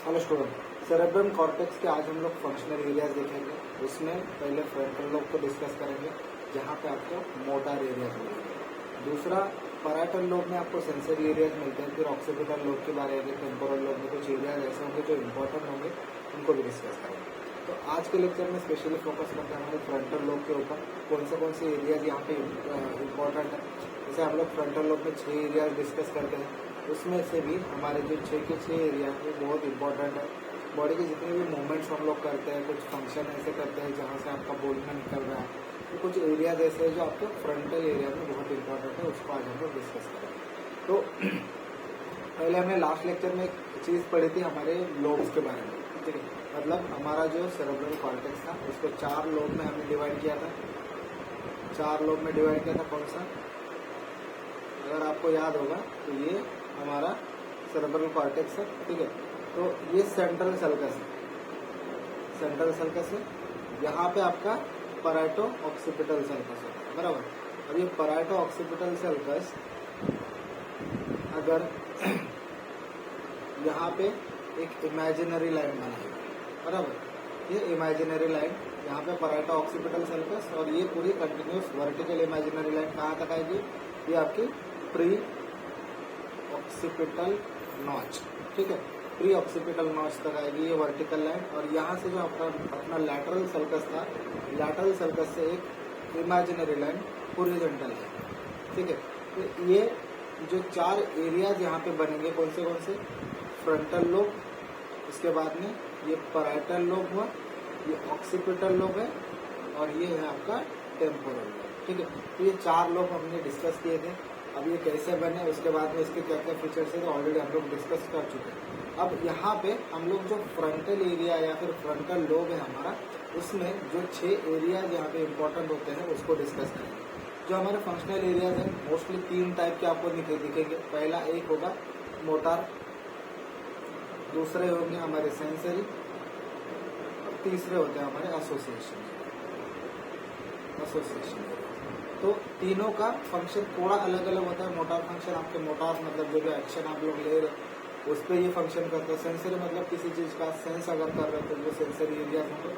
Hello student, cerebrum cortex के आज हम लोग फंक्शनल एरियाज देखेंगे। उसमें पहले फ्रंटल लोब को डिस्कस करेंगे, जहाँ पे आपको मोटर एरियाज मिलेंगे। दूसरा, पैराइटल लोब में आपको सेंसरी एरियाज मिलते हैं। फिर ऑक्सीपिटल लोब के बारे में, टेम्पोरल लोब में कुछ एरियाज ऐसे होंगे जो इंपॉर्टेंट होंगे, उनको भी डिस्कस करेंगे। तो आज के लेक्चर में स्पेशली फोकस करते हैं हमारे फ्रंटल लोब के ऊपर, कौन से एरियाज यहाँ पे इम्पोर्टेंट है। जैसे हम लोग फ्रंटल लोब में 6 एरियाज डिस्कस करते हैं, उसमें से भी हमारे जो 6 के 6 एरिया है बहुत इंपॉर्टेंट है। बॉडी के जितने भी मूवमेंट्स हम लोग करते हैं, कुछ फंक्शन ऐसे करते हैं जहाँ से आपका बोलना निकल रहा है, तो कुछ एरियाज ऐसे हैं जो आपके फ्रंटल एरिया में बहुत इंपॉर्टेंट है, उसको आज हम लोग डिस्कस करेंगे। तो पहले हमने लास्ट लेक्चर में एक चीज़ पढ़ी थी हमारे लोब्स के बारे में, ठीक है। मतलब हमारा जो सेरेब्रल कॉर्टेक्स था उसको 4 लोब में हमने डिवाइड किया था। 4 लोब में डिवाइड किया था। कौन सा, अगर आपको याद होगा तो ये हमारा सेरेब्रल कॉर्टेक्स है, ठीक है। तो ये सेंट्रल सल्कस है, सेंट्रल सल्कस है। यहाँ पे आपका पैराइटो ऑक्सीपिटल सल्कस है, बराबर। अब ये पैराइटो ऑक्सीपिटल सल्कस अगर यहाँ पे एक इमेजिनरी लाइन बनाएगा, बराबर। ये इमेजिनरी लाइन यहाँ पे पैराइटो ऑक्सीपिटल सल्कस, और ये पूरी कंटिन्यूस वर्टिकल इमेजिनरी लाइन कहाँ तक आएगी, ये आपकी प्री ऑक्सीपिटल नॉच, ठीक है। प्री ऑक्सीपिटल नॉच तक आएगी ये वर्टिकल लाइन। और यहाँ से जो अपना लैटरल सल्कस था, लैटरल सल्कस से एक इमेजिनरी लाइन हॉरिजॉन्टल है, ठीक है। तो ये जो 4 एरियाज यहाँ पे बनेंगे, कौन से फ्रंटल लोब, उसके बाद में ये पैराइटल लोब हुआ, ये ऑक्सीपिटल लोब है, और ये है आपका टेम्पोरल लोब, ठीक है। तो ये 4 लोब हमने डिस्कस किए थे। अब ये कैसे बने, उसके बाद में इसके क्या क्या फीचर्स है, तो ऑलरेडी हम लोग डिस्कस कर चुके हैं। अब यहाँ पे हम लोग जो फ्रंटल एरिया या फिर फ्रंटल लोब है हमारा, उसमें जो 6 एरियाज यहाँ पे इंपॉर्टेंट होते हैं उसको डिस्कस करेंगे। जो हमारे फंक्शनल एरियाज हैं मोस्टली 3 टाइप के आपको दिखेंगे। पहला एक होगा मोटर, दूसरे होंगे हमारे सेंसरी, और तीसरे होते हैं हमारे एसोसिएशन। तो तीनों का फंक्शन थोड़ा अलग अलग होता है। मोटार फंक्शन आपके मोटार मतलब जो एक्शन आप लोग ले रहे हैं उस पर ये फंक्शन करता है। सेंसरी मतलब किसी चीज़ का सेंस अगर कर रहे हो तो जो सेंसरी एरिया होंगे।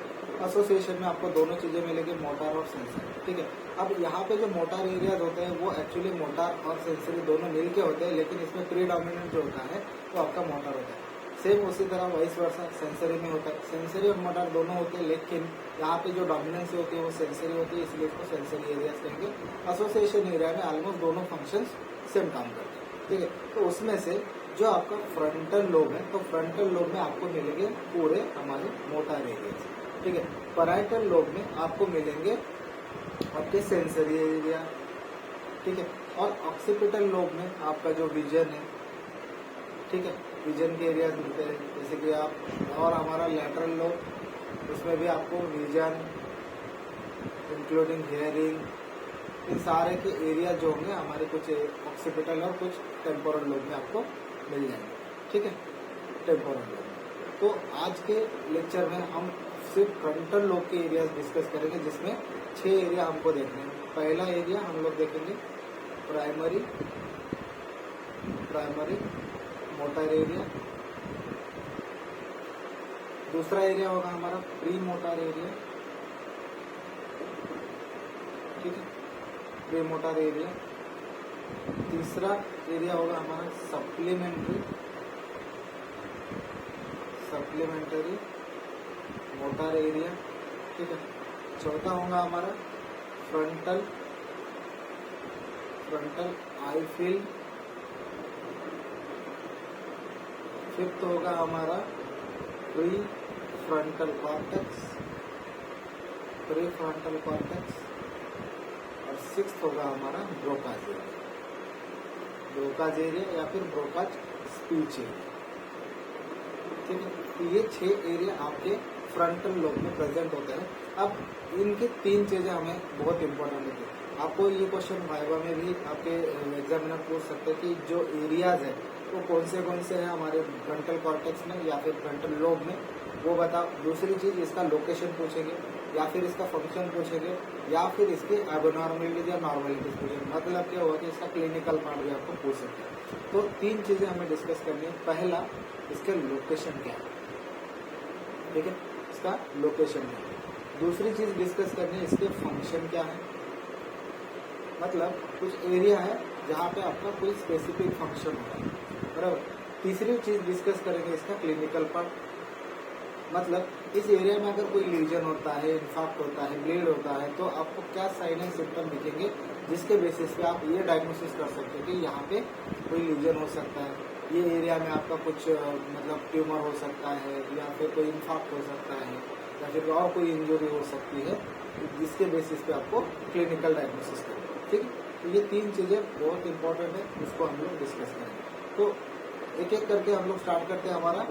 एसोसिएशन में आपको दोनों चीज़ें मिलेंगी, मोटार और सेंसरी, ठीक है। अब यहाँ पे जो मोटार एरियाज होते हैं वो एक्चुअली मोटार और सेंसरी दोनों मिलके होते हैं, लेकिन इसमें प्रीडोमिनेंट जो होता है वो आपका मोटार होता है। सेम उसी तरह वाइस वर्सा सेंसरी में होता है, सेंसरी और मोटार दोनों होते हैं, लेकिन यहाँ पे जो डोमिनेंस होती है वो सेंसरी होती है, इसलिए इसको सेंसरी एरियाज कहेंगे। एसोसिएशन एरिया में ऑलमोस्ट दोनों फंक्शंस सेम काम करते हैं, ठीक है। तो उसमें से जो आपका फ्रंटल लोब है, तो फ्रंटल लोब में आपको मिलेंगे पूरे हमारे मोटार एरियाज, ठीक है। पैराइटल लोब में आपको मिलेंगे आपके सेंसरी एरिया, ठीक है। और ऑक्सीपिटल लोब में आपका जो विजन है, ठीक है, विजन के एरियाज मिलते हैं, जैसे कि आप, और हमारा लैटरल लोब, उसमें भी आपको विजन इंक्लूडिंग हियरिंग, इन सारे के एरिया जो होंगे हमारे कुछ ऑक्सीपिटल और कुछ टेम्पोरल लोब में आपको मिल जाएंगे, ठीक है, टेम्पोरल लोब। तो आज के लेक्चर में हम सिर्फ फ्रंटल लोब के एरियाज डिस्कस करेंगे, जिसमें 6 एरिया हमको देखने हैं। पहला एरिया हम लोग देखेंगे प्राइमरी मोटर एरिया। दूसरा एरिया होगा हमारा प्री मोटर एरिया, ठीक है, प्री मोटर एरिया। तीसरा एरिया होगा हमारा सप्लीमेंट्री मोटर एरिया, ठीक है। चौथा होगा हमारा फ्रंटल आई फील्ड। फिफ्थ होगा हमारा प्री फ्रंटल कॉर्टेक्स, और सिक्स्थ होगा हमारा ब्रोकाज एरिया या फिर ब्रोकाज स्पीच एरिया, ठीक है। तो ये 6 एरिया आपके फ्रंटल लोब में प्रेजेंट होते हैं। अब इनके 3 चीजें हमें बहुत इंपॉर्टेंट होती है। आपको ये क्वेश्चन वाइवा में भी आपके एग्जामिनर पूछ सकते हैं कि जो एरियाज है वो कौन से हैं हमारे फ्रंटल कॉर्टेक्स में या फिर फ्रंटल लोब में, वो बताओ। दूसरी चीज इसका लोकेशन पूछेंगे, या फिर इसका फंक्शन पूछेंगे, या फिर इसकी एबनॉर्मलिटीज या नॉर्मलिटीज पूछेंगे। मतलब क्या हुआ कि इसका क्लिनिकल पार्ट भी आपको पूछ सकते हैं। तो 3 चीजें हमें डिस्कस करनी है। पहला, इसके लोकेशन क्या है, ठीक है, इसका लोकेशन क्या है। दूसरी चीज डिस्कस करनी है, इसके फंक्शन क्या है, मतलब कुछ एरिया है जहाँ पे आपका कोई स्पेसिफिक फंक्शन होगा, बराबर। तीसरी चीज डिस्कस करेंगे इसका क्लिनिकल पार्ट, मतलब इस एरिया में अगर कोई लीजन होता है, इन्फाक्ट होता है, ब्लीड होता है, तो आपको क्या साइन एंड सिम्टम दिखेंगे, जिसके बेसिस पे आप ये डायग्नोसिस कर सकते हो कि यहाँ पे कोई लीजन हो सकता है, ये एरिया में आपका कुछ मतलब ट्यूमर हो सकता है, या फिर कोई इन्फाक्ट हो सकता है, या फिर और कोई इंजरी हो सकती है, जिसके बेसिस पे आपको क्लिनिकल डायग्नोसिस करें। ठीक है, तो ये तीन चीज़ें बहुत इंपॉर्टेंट है, इसको हम लोग डिस्कस करेंगे। तो एक एक करके हम लोग स्टार्ट करते हैं हमारा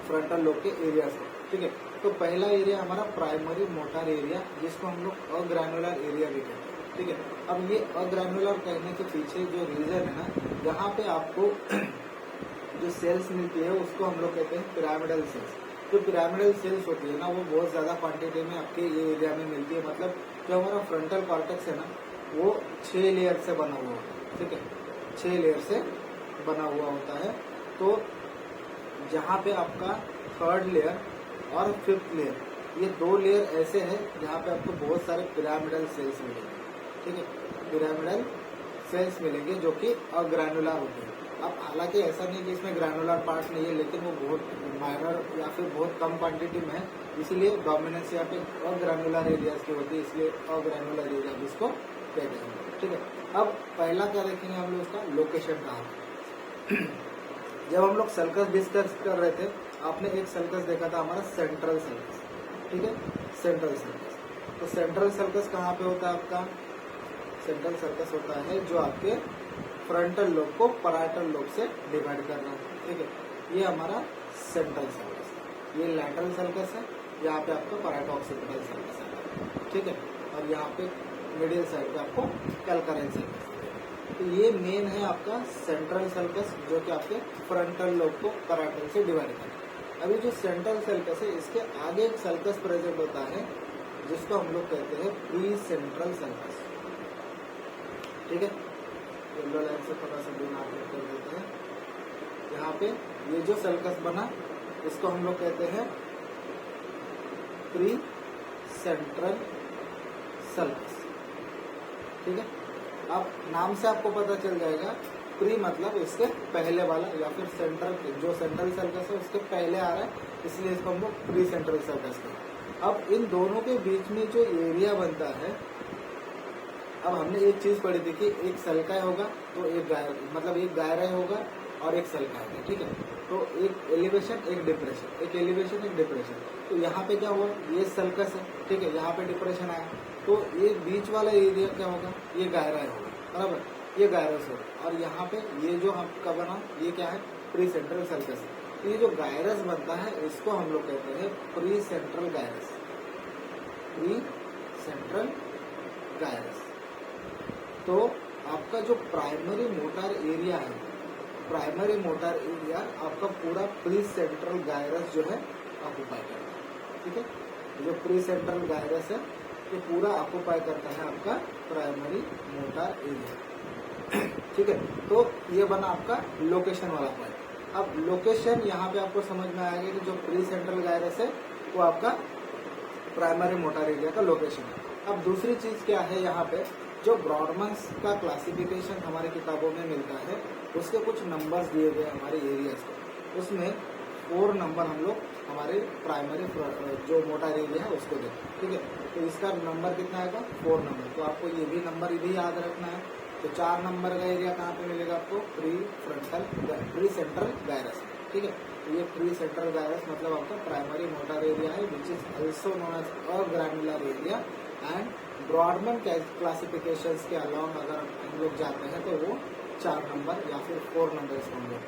फ्रंटल लोब के एरिया से। ठीक है, तो पहला एरिया हमारा प्राइमरी मोटर एरिया, जिसको हम लोग अग्रैनुलर एरिया भी कहते हैं। ठीक है, अब ये अग्रैनुलर कहने के पीछे जो रीजन है ना, यहाँ पे आपको जो सेल्स मिलती है उसको हम लोग कहते हैं पिरामिडल सेल्स। जो पिरामिडल सेल्स होती है ना, वो बहुत ज्यादा क्वांटिटी में आपके ये एरिया में मिलती है। मतलब जो हमारा फ्रंटल कॉर्टेक्स है ना, वो 6 लेयर से बना हुआ होता है। ठीक है, 6 लेयर से बना हुआ होता है। तो जहाँ पे आपका थर्ड लेयर और फिफ्थ लेयर, ये 2 लेयर ऐसे हैं जहाँ पे आपको बहुत सारे पिरामिडल सेल्स मिलेंगे। ठीक है, पिरामिडल सेल्स मिलेंगे जो कि अग्रैनुलर होते हैं। अब हालांकि ऐसा नहीं कि इसमें ग्रैनुलर पार्ट नहीं है, लेकिन वो बहुत माइनर या फिर बहुत कम क्वांटिटी में है, इसीलिए डोमिनेंस यहाँ पे अग्रैनुलर एरियाज की होती है, इसलिए अग्रैनुलर एरिया जिसको कहते हैं। ठीक है, अब पहला क्या देखेंगे हम लोग, उसका लोकेशन कहाँ। जब हम लोग सर्कस डिस्कस कर रहे थे, आपने एक सर्कस देखा था हमारा सेंट्रल सर्कस। ठीक है, सेंट्रल सर्कस, तो सेंट्रल सर्कस कहाँ पे होता है आपका, सेंट्रल सर्कस होता है जो आपके फ्रंटल लोब को पैराइटल लोब से डिवाइड कर रहा है। ठीक है, ये हमारा सेंट्रल सर्कस। ये लैटरल सर्कस है, यहाँ पे आपका पैराइटोऑक्सिपिटल सर्कस है। ठीक है, और यहाँ पे मिडिल साइड पे आपको कैल्काराइन सर्कस। तो ये मेन है आपका सेंट्रल सर्कस, जो कि आपके फ्रंटल लोब को पैराइटल से डिवाइड करता है। अभी जो सेंट्रल सर्कस है, इसके आगे एक सर्कस प्रेजेंट होता है, जिसको हम लोग कहते हैं प्री सेंट्रल सर्कस। ठीक है, येलो लाइन से थोड़ा सा दूर आगे कर देते हैं। यहाँ पे ये जो सर्कस बना, इसको हम लोग कहते हैं प्री सेंट्रल सर्कस। ठीक है, अब नाम से आपको पता चल जाएगा, प्री मतलब इसके पहले वाला, या फिर सेंट्रल, जो सेंट्रल सर्कस है उसके पहले आ रहा है, इसलिए इसको हम लोग प्री सेंट्रल सर्कस कहते हैं। अब इन दोनों के बीच में जो एरिया बनता है, अब हमने एक चीज पढ़ी थी कि एक सल्काय होगा तो एक मतलब एक गायरा होगा और एक सल्काय होगा। ठीक है, तो एक एलिवेशन एक डिप्रेशन, एक एलिवेशन एक डिप्रेशन। तो यहाँ पे क्या हुआ, ये सल्कस है। ठीक है, यहाँ पे डिप्रेशन आया, तो ये बीच वाला एरिया क्या होगा, ये गायरा होगा, बराबर, ये गायरस होगा। और यहाँ पे ये जो आपका बना, ये क्या है, प्री सेंट्रल सर्कस है। तो ये जो गायरस बनता है, इसको हम लोग कहते हैं pre central gyrus. Pre central gyrus. तो आपका जो प्राइमरी मोटर एरिया है, प्राइमरी मोटर एरिया आपका पूरा प्री सेंट्रल गायरस जो है ऑक्युपाई करता है। ठीक है, जो प्री सेंट्रल गायरस है ये पूरा ऑक्युपाई करता है आपका प्राइमरी मोटर एरिया। ठीक है, तो ये बना आपका लोकेशन वाला पॉइंट। अब लोकेशन यहाँ पे आपको समझ में आएगा कि जो प्री सेंट्रल गायरस है वो आपका प्राइमरी मोटर एरिया का लोकेशन है। अब दूसरी चीज क्या है, यहाँ पे जो ब्रॉडमन्स का क्लासिफिकेशन हमारी किताबों में मिलता है, उसके कुछ नंबर्स दिए गए हमारे एरियाज को, उसमें 4 नंबर हम लोग हमारे प्राइमरी जो मोटर एरिया है उसको देते हैं। ठीक है, तो इसका नंबर कितना आएगा, 4 नंबर। तो आपको ये भी नंबर इधर याद रखना है। तो 4 नंबर का एरिया कहाँ पे मिलेगा आपको, प्री सेंट्रल गायरस। ठीक है, तो ये प्री सेंट्रल गायरस मतलब आपका प्राइमरी मोटर एरिया है, which is also known as agranular area. And Brodmann classifications के अलावा अगर हम लोग जाते हैं तो वो 4 नंबर या फिर 4 नंबर इसको हम लोग।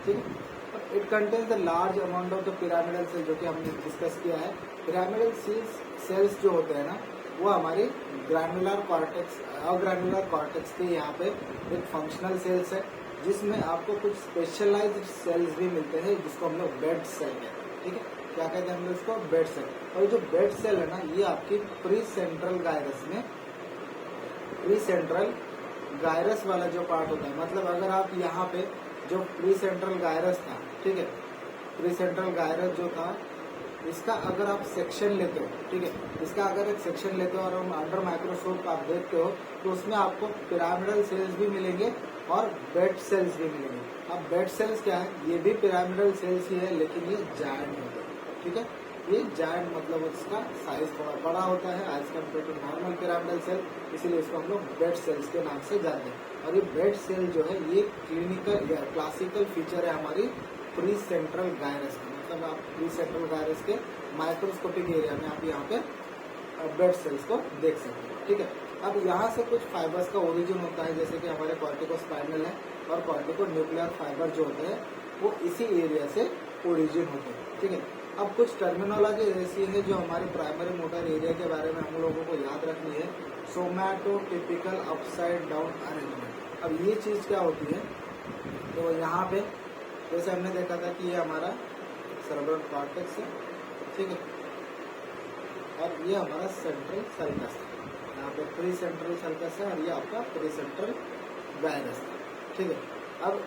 ठीक है, it contains the large amount of the pyramidal cell, जो कि हमने डिस्कस किया है। पिरामिडल सेल्स जो होते हैं ना, वो हमारी ग्रैनुलर कॉर्टेक्स, अग्रैनुलर कॉर्टेक्स के यहाँ पे एक फंक्शनल सेल्स है, जिसमें आपको कुछ स्पेशलाइज्ड सेल्स भी मिलते हैं, जिसको हम लोग बेड सेल कहते हैं। ठीक है, क्या कहते हैं हम लोग इसको, बेड सेल। और जो बेड सेल है ना, ये आपकी प्री सेंट्रल गायरस में, प्री सेंट्रल गायरस वाला जो पार्ट होता है, मतलब अगर आप यहाँ पे जो प्री सेंट्रल गायरस था, ठीक है, प्री सेंट्रल गायरस जो था इसका अगर आप सेक्शन लेते हो, ठीक है, इसका अगर एक सेक्शन लेते हो और हम अंडर माइक्रोस्कोप आप देखते हो तो उसमें आपको पिरामिडल सेल्स भी मिलेंगे और बेड सेल्स भी मिलेंगे। अब बेड सेल्स क्या है, ये भी पिरामिडल सेल्स ही है लेकिन ये जायंट होते हैं, ठीक है, ये जायंट मतलब उसका साइज थोड़ा बड़ा होता है as compared to normal pyramidal cell, इसीलिए इसको हम लोग बेड सेल्स के नाम से जानते हैं। और ये बेड सेल जो है ये क्लिनिकल या क्लासिकल फीचर है हमारी प्री सेंट्रल गायरस का, मतलब आप प्री सेंट्रल गायरस के माइक्रोस्कोपिक एरिया में आप यहाँ पे बेड सेल्स को देख सकते हैं, ठीक है। अब यहाँ से कुछ फाइबर्स का ओरिजिन होता है, जैसे कि हमारे कॉर्टिकोस्पाइनल है और कॉर्टिको न्यूक्लियर फाइबर जो होते हैं वो इसी एरिया से ओरिजिन होते हैं, ठीक है। अब कुछ टर्मिनोलॉजी ऐसी है जो हमारे प्राइमरी मोटर एरिया के बारे में हम लोगों को याद रखनी है। सोमैटोटिपिकल अपसाइड डाउन अरेंजमेंट। अब ये चीज़ क्या होती है, तो यहाँ पे जैसे हमने देखा था कि ये हमारा सेरेब्रल कॉर्टेक्स है, ठीक है, और ये हमारा सेंट्रल सर्कस है, यहाँ पे प्री सेंट्रल सर्कस है और ये आपका प्री सेंट्रल गायरस है, ठीक है। अब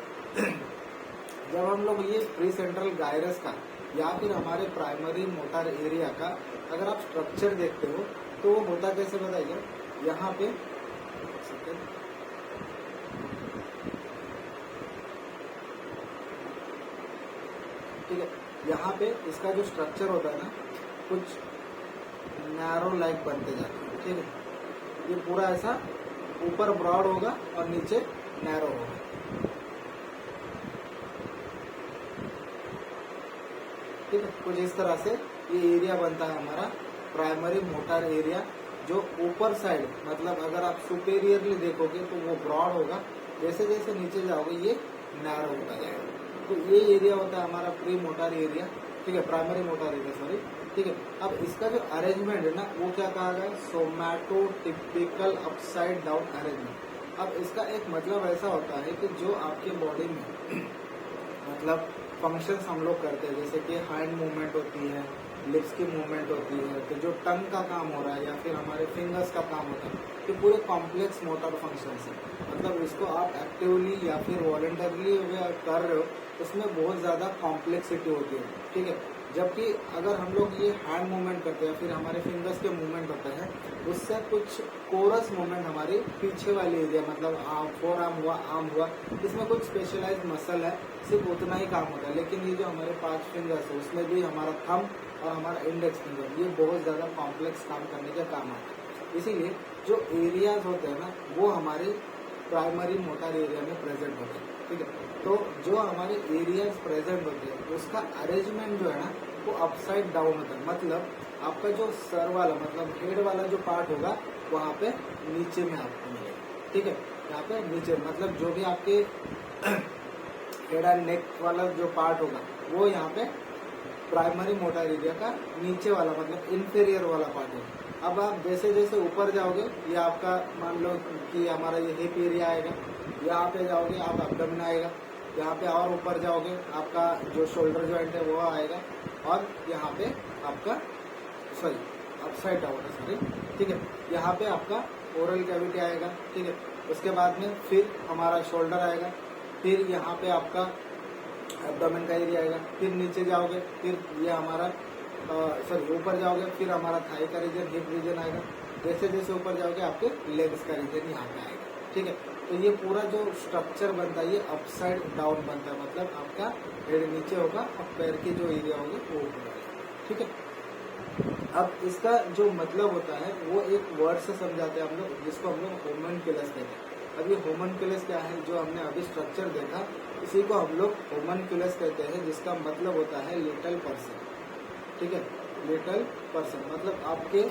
जब हम लोग ये प्री सेंट्रल गायरस का या फिर हमारे प्राइमरी मोटर एरिया का अगर आप स्ट्रक्चर देखते हो तो वो होता कैसे बताइए, यहाँ पे ठीक है, यहाँ पे इसका जो स्ट्रक्चर होता है ना कुछ नैरो लाइक बनते जाते हैं, ठीक है, ये पूरा ऐसा ऊपर ब्रॉड होगा और नीचे नैरो होगा, ठीक है, कुछ इस तरह से ये एरिया बनता है हमारा प्राइमरी मोटर एरिया, जो ऊपर साइड मतलब अगर आप सुपेरियरली देखोगे तो वो ब्रॉड होगा, जैसे जैसे नीचे जाओगे ये नैरो होता जाएगा। तो ये एरिया होता है हमारा प्री मोटर एरिया, ठीक है, प्राइमरी मोटर एरिया सॉरी, ठीक है। अब इसका जो अरेंजमेंट है ना वो क्या कहा गया, सोमैटोटिपिकल अपसाइड डाउन अरेंजमेंट। अब इसका एक मतलब ऐसा होता है कि जो आपके बॉडी में मतलब फंक्शंस हम लोग करते हैं, जैसे कि हैंड मूवमेंट होती है, लिप्स की मूवमेंट होती है, तो जो टंग का काम हो रहा है या फिर हमारे फिंगर्स का काम होता है, तो पूरे कॉम्प्लेक्स मोटर फंक्शंस है, मतलब इसको आप एक्टिवली या फिर वॉलंटरली कर रहे हो उसमें बहुत ज़्यादा कॉम्प्लेक्सिटी होती है, ठीक है। जबकि अगर हम लोग ये हैंड मूवमेंट करते हैं फिर हमारे फिंगर्स के मूवमेंट होते हैं, उससे कुछ कोरस मूवमेंट हमारी पीछे वाली एरिया मतलब फोर आर्म हुआ, आर्म हुआ, इसमें कुछ स्पेशलाइज्ड मसल है, सिर्फ उतना ही काम होता है। लेकिन ये जो हमारे 5 फिंगर्स है उसमें भी हमारा थंब और हमारा इंडेक्स फिंगर ये बहुत ज़्यादा कॉम्प्लेक्स काम करने का काम आता है। इसीलिए जो एरियाज होते हैं ना वो हमारे प्राइमरी मोटर एरिया में प्रेजेंट होते हैं, ठीक है। तो जो हमारे एरियाज प्रेजेंट होते हैं उसका अरेंजमेंट जो है ना वो अपसाइड डाउन होता है, मतलब आपका जो सर वाला मतलब हेड वाला जो पार्ट होगा वहाँ पे नीचे में आपको मिलेगा, ठीक है, यहाँ पे नीचे मतलब जो भी आपके हेड एंड नेक वाला जो पार्ट होगा वो यहाँ पे प्राइमरी मोटर एरिया का नीचे वाला मतलब इंफीरियर वाला पार्ट है। अब आप जैसे जैसे ऊपर जाओगे ये आपका मान लो कि हमारा ये हिप एरिया आएगा, यहाँ पे जाओगे आप एब्डोमेन आएगा, यहाँ पे और ऊपर जाओगे आपका जो शोल्डर जॉइंट है वो आएगा, और यहाँ पे आपका सॉरी अपसाइड डाउन है सॉरी, ठीक है, यहाँ पे आपका ओरल कैविटी आएगा, ठीक है। उसके बाद में फिर हमारा शोल्डर आएगा, फिर यहाँ पे आपका एब्डोमेन का एरिया आएगा, फिर नीचे जाओगे फिर ये हमारा सॉरी ऊपर जाओगे फिर हमारा थाई का रीजन, हिप रीजन आएगा, जैसे जैसे ऊपर जाओगे आपके लेग्स का रीजन यहाँ पे आएगा, ठीक है। तो ये पूरा जो स्ट्रक्चर बनता है ये अपसाइड डाउन बनता है, मतलब आपका हेड नीचे होगा और पैर की जो एरिया होगी वो ऊपर आएगा, ठीक है। अब इसका जो मतलब होता है वो एक वर्ड से समझाते हैं हम लोग, जिसको हम लोग होमनक्यूलस कहते हैं। अब ये होमनक्यूलस क्या है, जो हमने अभी स्ट्रक्चर देखा इसी को हम लोग होमनक्यूलस कहते हैं, जिसका मतलब होता है लिटिल पर्सन, ठीक है, लिटिल पर्सन मतलब आपके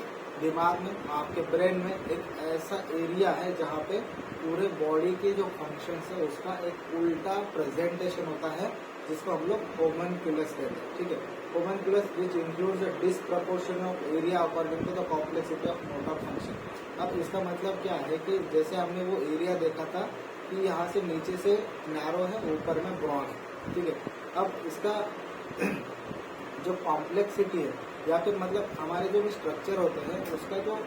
दिमाग में आपके ब्रेन में एक ऐसा एरिया है जहाँ पे पूरे बॉडी के जो फंक्शंस है उसका एक उल्टा प्रेजेंटेशन होता है, जिसको हम लोग होमनक्यूलस कहते हैं, ठीक है। Homunculus which includes a disproportion of area according to the complexity of motor function. अब इसका मतलब क्या है कि जैसे हमने वो एरिया देखा था कि यहाँ से नीचे से नैरो है ऊपर में ब्रॉड है, ठीक है। अब इसका जो कॉम्प्लेक्सिटी है या फिर मतलब हमारे जो भी स्ट्रक्चर होते हैं उसका जो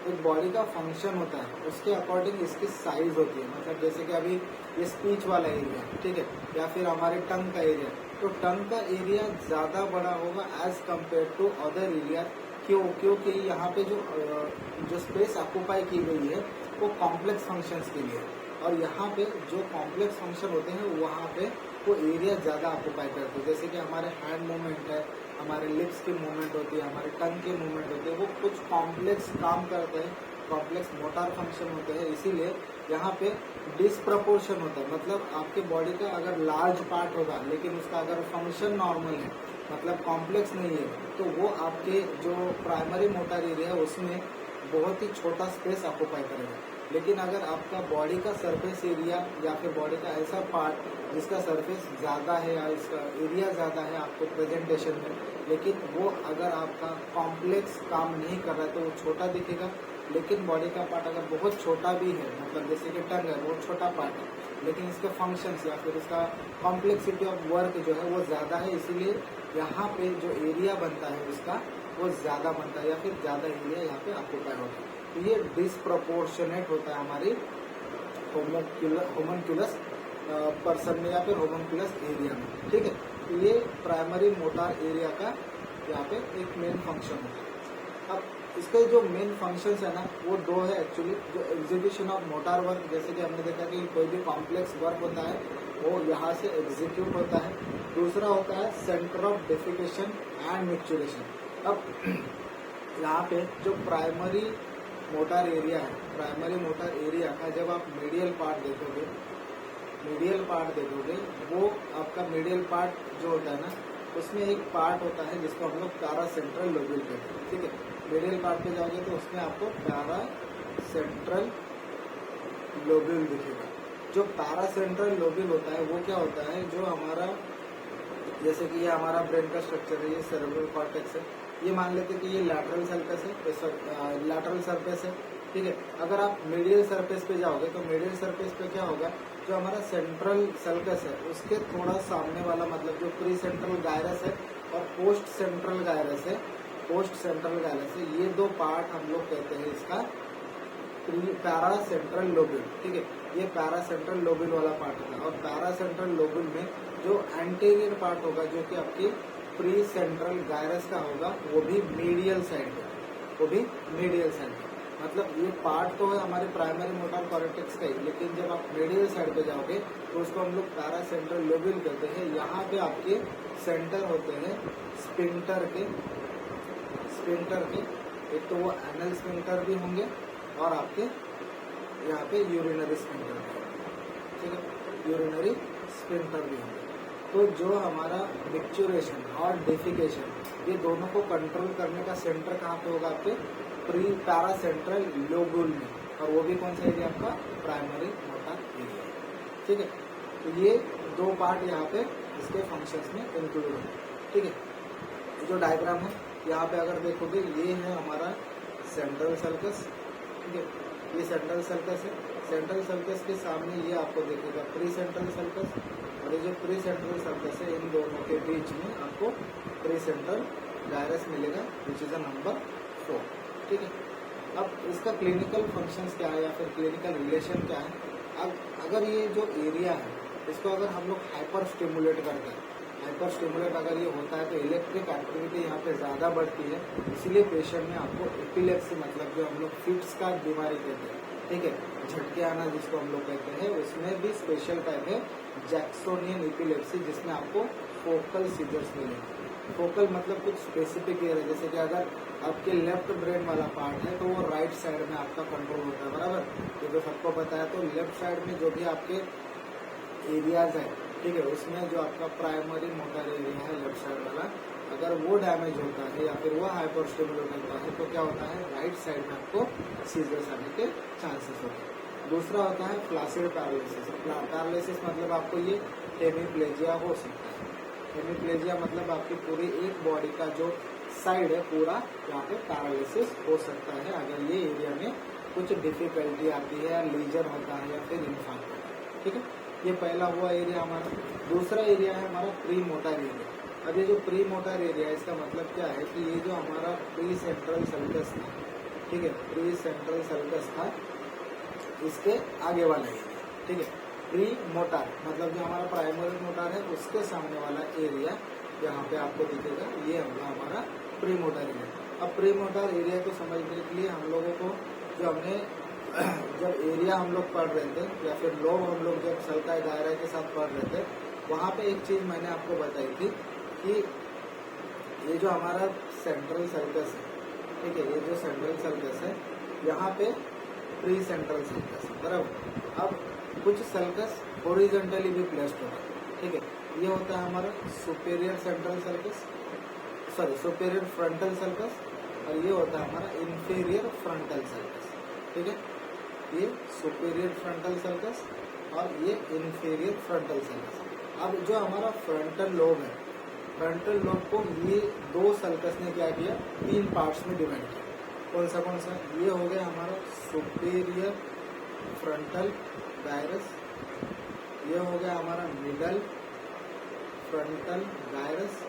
एक बॉडी का फंक्शन होता है उसके अकॉर्डिंग इसकी साइज होती है। मतलब जैसे कि अभी ये स्पीच वाला एरिया, ठीक है, या फिर हमारे टंग का एरिया, तो टंग का एरिया ज़्यादा बड़ा होगा as compared to other area. क्योंकि यहाँ पे जो स्पेस ऑक्यूपाई की गई है वो कॉम्प्लेक्स फंक्शंस के लिए है, और यहाँ पे जो कॉम्प्लेक्स फंक्शन होते हैं वहाँ पे वो एरिया ज़्यादा ऑक्यूपाई करते हैं। जैसे कि हमारे हैंड मूवमेंट है, हमारे लिप्स की मूवमेंट होती है, हमारे टंग की मूवमेंट होती है, वो कुछ कॉम्प्लेक्स काम करते हैं, कॉम्प्लेक्स मोटर फंक्शन होते हैं, इसीलिए यहाँ पे डिसप्रपोर्शन होता है। मतलब आपके बॉडी का अगर लार्ज पार्ट होगा लेकिन उसका अगर फंक्शन नॉर्मल है, मतलब कॉम्प्लेक्स नहीं है, तो वो आपके जो प्राइमरी मोटर एरिया है उसमें बहुत ही छोटा स्पेस ऑक्यूपाई करेगा। लेकिन अगर आपका बॉडी का सरफेस एरिया या फिर बॉडी का ऐसा पार्ट जिसका सरफेस ज़्यादा है या इसका एरिया ज़्यादा है आपको प्रेजेंटेशन में, लेकिन वो अगर आपका कॉम्प्लेक्स काम नहीं कर रहा है तो वो छोटा दिखेगा। लेकिन बॉडी का पार्ट अगर बहुत छोटा भी है, मतलब जैसे कि टंग है बहुत छोटा पार्ट है, लेकिन इसके फंक्शंस या फिर इसका कॉम्प्लेक्सिटी ऑफ वर्क जो है वो ज़्यादा है, इसीलिए यहाँ पे जो एरिया बनता है उसका वो ज़्यादा बनता है या फिर ज़्यादा एरिया यहाँ पे ऑक्यूपाई होता है। तो ये डिसप्रपोर्शनेट होता है हमारी होमनक्यूलस पर्सन में या फिर होमनक्यूलस एरिया में, ठीक है। तो ये प्राइमरी मोटर एरिया का यहाँ पे एक मेन फंक्शन होता है। अब इसके जो मेन फंक्शंस है ना वो दो है एक्चुअली। जो एग्जीक्यूशन ऑफ मोटर वर्क, जैसे कि हमने देखा कि कोई भी कॉम्प्लेक्स वर्क होता है वो यहाँ से एग्जीक्यूट होता है। दूसरा होता है centre of defecation and micturition. अब यहाँ पे जो प्राइमरी मोटर एरिया है, प्राइमरी मोटर एरिया का जब आप मीडियल पार्ट देखोगे, वो आपका मीडियल पार्ट जो होता है ना उसमें एक पार्ट होता है जिसको हम लोग पैरा सेंट्रल लोब्यूल कहते हैं, ठीक है। मीडियल पार्ट पे जाओगे तो उसमें आपको पैरा सेंट्रल लोब्यूल दिखेगा। जो पैरा सेंट्रल लोब्यूल होता है वो क्या होता है, जो हमारा जैसे कि ये हमारा ब्रेन का स्ट्रक्चर है, ये सेरेब्रल कॉर्टेक्स है, ये मान लेते हैं कि ये लैटरल सरफेस है, ठीक है। अगर आप मीडियल सरफेस पे जाओगे तो मीडियल सरफेस पे क्या होगा, जो हमारा सेंट्रल सल्कस है उसके थोड़ा सामने वाला, मतलब जो प्री सेंट्रल गायरस है और पोस्ट सेंट्रल गायरस है, ये दो पार्ट हम लोग कहते हैं इसका पैरा सेंट्रल लोब्यूल, ठीक है। ये पैरा सेंट्रल लोब्यूल वाला पार्ट होगा। और पैरा सेंट्रल लोब्यूल में जो एंटीरियर पार्ट होगा जो कि आपकी प्री सेंट्रल गायरस का होगा वो भी मीडियल साइड है, मतलब ये पार्ट तो है हमारे प्राइमरी मोटर कॉर्टेक्स का ही, लेकिन जब आप मीडियल साइड पे जाओगे तो उसको हम लोग पैरा सेंट्रल लोब्यूल कहते हैं। यहाँ पे आपके सेंटर होते हैं स्पिंटर के, एक तो वो एनल स्पिंटर भी होंगे और आपके यहाँ पे यूरिनरी स्पिंटर भी, ठीक है, यूरिनरी स्पिंटर भी होंगे। तो जो हमारा मिक्चुरेशन और डेफिकेशन, ये दोनों को कंट्रोल करने का सेंटर कहाँ पे होगा, आपके प्री पैरा सेंट्रल लोब्यूल में, और वो भी कौन सा एरिया, आपका प्राइमरी मोटर एरिया, ठीक है। तो ये दो पार्ट यहाँ पे इसके फंक्शंस में इंक्लूड है, ठीक है। जो डायग्राम है यहाँ पे अगर देखोगे, ये है हमारा सेंट्रल सर्कस, ठीक है, ये सेंट्रल सर्कस है। सेंट्रल सर्कस के सामने ये आपको देखेगा प्री सेंट्रल सर्कस, और ये जो प्री सेंट्रल सर्कस है इन दोनों के बीच में आपको प्री सेंट्रल गायरस मिलेगा, विच इज अ नंबर 4, ठीक है। अब इसका क्लिनिकल फंक्शंस क्या है या फिर क्लिनिकल रिलेशन क्या है। अब अगर ये जो एरिया है इसको अगर हम लोग हाइपर स्टिमुलेट करते हैं, हाइपर स्टिमुलेट अगर ये होता है तो इलेक्ट्रिक एक्टिविटी यहाँ पे ज़्यादा बढ़ती है, इसीलिए पेशेंट में आपको एपिलेप्सी, मतलब जो हम लोग फिट्स का बीमारी कहते हैं, ठीक है, झटके आना जिसको हम लोग कहते हैं, उसमें भी स्पेशल टाइप है जैक्सोनियन एपिलेप्सी, जिसमें आपको फोकल सीजर्स मिलेंगे। फोकल मतलब कुछ स्पेसिफिक एरिया, जैसे कि अगर आपके लेफ्ट ब्रेन वाला पार्ट है तो वो राइट साइड में आपका कंट्रोल होता है, बराबर। तो जो सबको पता है, तो लेफ्ट साइड में जो भी आपके एरियाज है, ठीक है, उसमें जो आपका प्राइमरी मोटर एरिया है लेफ्ट साइड वाला, अगर वो डैमेज होता है या फिर वो हाइपर स्टिमुलेट होता है तो क्या होता है, राइट साइड में आपको सीजर्स आने के चांसेस होते हैं। दूसरा होता है फ्लासिड पैरालिसिस, मतलब आपको ये हेमीप्लेजिया हो सकता है। हेमीप्लेजिया मतलब आपकी पूरी एक बॉडी का जो साइड है पूरा यहाँ पे पैरालिसिस हो सकता है अगर ये एरिया में कुछ डिफिकल्टी आती है या लीजन होता है या फिर इन्फार्क्ट होता है, ठीक है। ये पहला हुआ एरिया हमारा। दूसरा एरिया है हमारा प्री मोटर एरिया। अब ये जो प्री मोटर एरिया है इसका मतलब क्या है कि ये जो हमारा प्री सेंट्रल सर्कस था, ठीक है, प्री सेंट्रल सल्कस था इसके आगे वाला एरिया, ठीक है। प्री मोटार मतलब जो हमारा प्राइमरी मोटार है उसके सामने वाला एरिया यहाँ पे आपको दिखेगा, ये होगा हमारा प्री मोटार एरिया। अब प्री मोटार एरिया को समझने के लिए हम लोगों को जो हमने जब एरिया हम लोग पढ़ रहे थे या फिर लोब हम लोग जब सल्काई दायरा के साथ पढ़ रहे थे, वहाँ पे एक चीज़ मैंने आपको बताई थी कि ये जो हमारा सेंट्रल सल्कस है, ठीक है, ये जो सेंट्रल सल्कस है यहाँ पे प्री सेंट्रल सल्कस है, बराबर। अब कुछ सल्कस हॉरिजॉन्टली भी प्लेस्ड होता है, ठीक है, ये होता है हमारा superior central sulcus, sorry superior frontal sulcus, और ये होता है हमारा इंफीरियर फ्रंटल सल्कस, ठीक है। ये सुपेरियर फ्रंटल सर्कस और ये इंफीरियर फ्रंटल सर्कस। अब जो हमारा फ्रंटल लोब है, फ्रंटल लोब को ये दो सर्कस ने क्या किया, 3 पार्ट्स में डिवाइड किया। कौन सा? ये हो गया हमारा सुपेरियर फ्रंटल गायरस, ये हो गया हमारा मिडल फ्रंटल गायरस,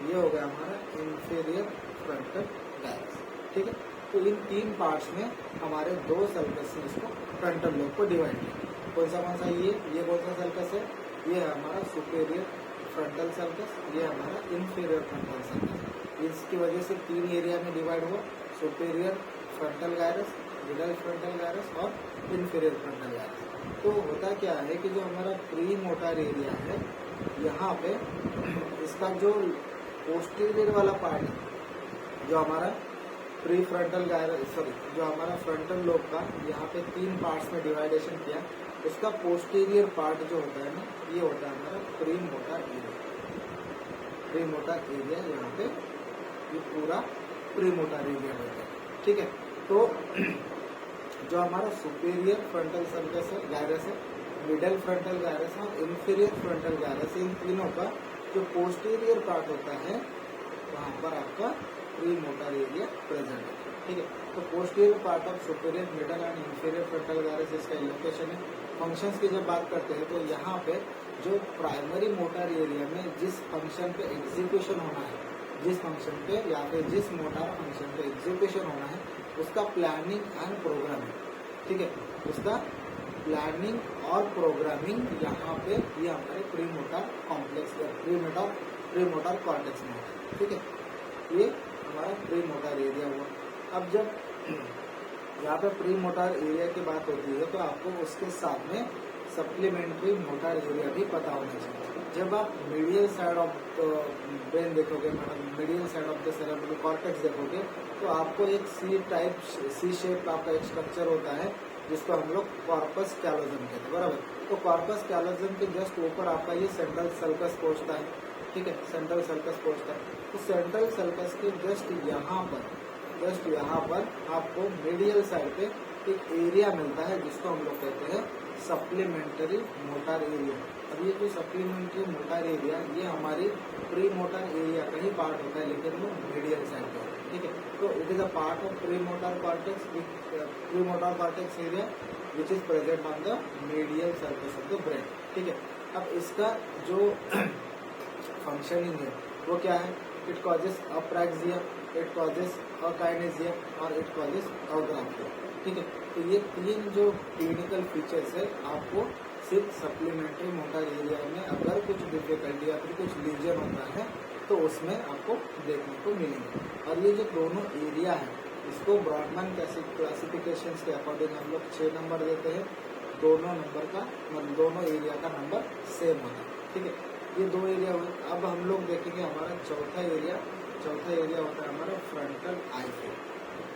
ये हो गया हमारा इंफीरियर फ्रंटल गायरस, ठीक है। तो इन 3 पार्ट्स में हमारे 2 सर्कस ने इसको फ्रंटल लोब को डिवाइड किया। कौन सा? ये कौन सा सर्कस है? ये है हमारा सुपेरियर फ्रंटल सर्कस, ये हमारा इंफीरियर फ्रंटल सर्कस। इसकी वजह से 3 एरिया में डिवाइड हुआ, superior frontal gyrus, middle frontal gyrus और इंफीरियर फ्रंटल गायरस। तो होता क्या है कि जो हमारा प्री मोटार एरिया है, यहाँ पे इसका जो पोस्टीरियर वाला पार्ट है, जो हमारा प्री फ्रंटल गायरस, सॉरी जो हमारा फ्रंटल लोब का यहाँ पे 3 पार्ट्स में डिवाइडेशन किया, उसका पोस्टीरियर पार्ट जो होता है ना, ये होता है हमारा pre motor area. Pre motor area यहाँ पे ये पूरा प्री मोटार एरिया होता है, ठीक है। तो जो हमारा सुपेरियर फ्रंटल सर्कस है, गायरस है, मिडल फ्रंटल गायरस है और इंफीरियर फ्रंटल गायरस, इन तीनों का जो पोस्टीरियर पार्ट होता है वहाँ पर आपका प्री मोटार एरिया प्रेजेंट है, ठीक है। तो posterior part of superior, middle and inferior frontal gyrus इसका लोकेशन है। फंक्शंस की जब बात करते हैं तो यहाँ पे जो प्राइमरी मोटार एरिया में जिस फंक्शन पे एग्जीक्यूशन होना है, जिस फंक्शन पे या फिर जिस मोटार फंक्शन पे एग्जीक्यूशन होना है, उसका प्लानिंग एंड प्रोग्रामिंग, ठीक है, उसका प्लानिंग और प्रोग्रामिंग यहाँ पे ये हमारे pre motor complex, pre motor cortex में होता है, ठीक है। ये हमारा प्री मोटार एरिया हुआ। अब जब यहाँ पे प्री मोटार एरिया की बात होती है तो आपको उसके साथ में सप्लीमेंट्री मोटार एरिया भी पता होना चाहिए। जब आप मीडियल साइड ऑफ ब्रेन देखोगे, मतलब medial side of the cerebral cortex देखोगे, तो आपको एक सी शेप आपका एक स्ट्रक्चर होता है जिसको हम लोग कॉर्पस कैलोजम कहते हैं, बराबर। तो कॉर्पस कैलोजम के जस्ट ऊपर आपका ये सेंट्रल सर्कस पहुंचता है, ठीक है, सेंट्रल सर्कस पहुंचता है। तो सेंट्रल सर्कस के जस्ट यहाँ पर आपको मीडियल साइड पे एक एरिया मिलता है जिसको हम लोग कहते हैं सप्लीमेंट्री मोटार एरिया। अब ये जो सप्लीमेंट्री मोटार एरिया, ये हमारी प्री मोटार एरिया का ही पार्ट होता है, लेकिन वो मीडियल साइड पे होता है, ठीक है। तो it is a part of pre motor cortex, pre motor cortex area which is present on the medial surface of the brain, ठीक है। अब इसका जो फंक्शनिंग है वो क्या है? It causes apraxia, it causes akinesia और इट कॉजेस अग्राफिया, ठीक है। तो ये 3 जो क्लिनिकल फीचर्स है आपको सिर्फ सप्लीमेंट्री मोटार एरिया में अगर कुछ डिफिकल्टी या फिर कुछ लीजन होता है तो उसमें आपको देखने को मिलेंगे। और ये जो दोनों एरिया है इसको ब्रॉडमैन क्लासिफिकेशन के अकॉर्डिंग हम लोग 6 नंबर देते हैं। दोनों नंबर का मतलब दोनों एरिया का नंबर सेम होता है, ठीक है। ये 2 एरिया हुए। अब हम लोग देखेंगे हमारा चौथा एरिया होता है हमारा फ्रंटल आई फिल।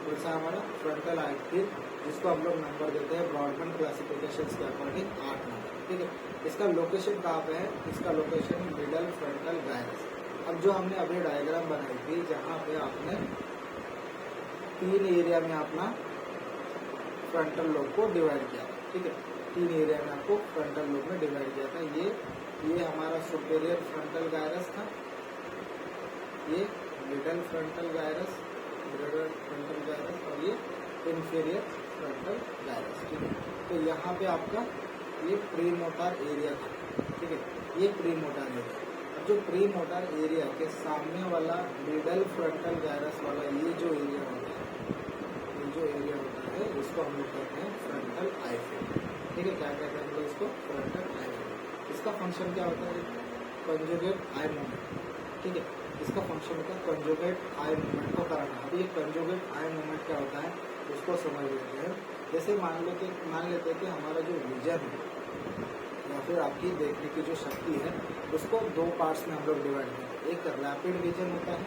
जैसा हमारा फ्रंटल आई फिल जिसको हम लोग नंबर देते हैं ब्रॉडमैन क्लासिफिकेशन के अकॉर्डिंग 8 नंबर, ठीक है। इसका लोकेशन कहाँ पे है? इसका लोकेशन मिडल फ्रंटल गायरस। अब जो हमने अभी डायग्राम बनाई थी जहाँ पे आपने 3 एरिया में अपना फ्रंटल लोब को डिवाइड किया, ठीक है। 3 एरिया में आपको फ्रंटल लोब में डिवाइड किया था। ये हमारा सुपेरियर फ्रंटल गायरस था, ये मिडल फ्रंटल गायरस और ये इंफीरियर फ्रंटल गायरस, ठीक है। तो यहाँ पे आपका ये प्री मोटार एरिया था, ठीक है, ये प्री मोटार एरिया। अब जो प्री मोटार एरिया के सामने वाला मिडल फ्रंटल गायरस वाला ये जो एरिया होता है, ये जो इसको हम लोग कहते हैं फ्रंटल आई फील्ड। ठीक है, क्या कहते हैं हम लोग इसको? फ्रंटल आई फील्ड। इसका फंक्शन क्या होता है? Conjugate eye movement. ठीक है, इसका फंक्शन होता है कंजुगेट आई मूवमेंट को कराना। अभी ये कंजुगेट आई मूवमेंट क्या होता है उसको समझ लेते हैं। जैसे मान लेते हैं कि हमारा जो विजन है या फिर आपकी देखने की जो शक्ति है उसको दो पार्ट्स में हम लोग डिवाइड करते हैं। एक रैपिड विजन होता है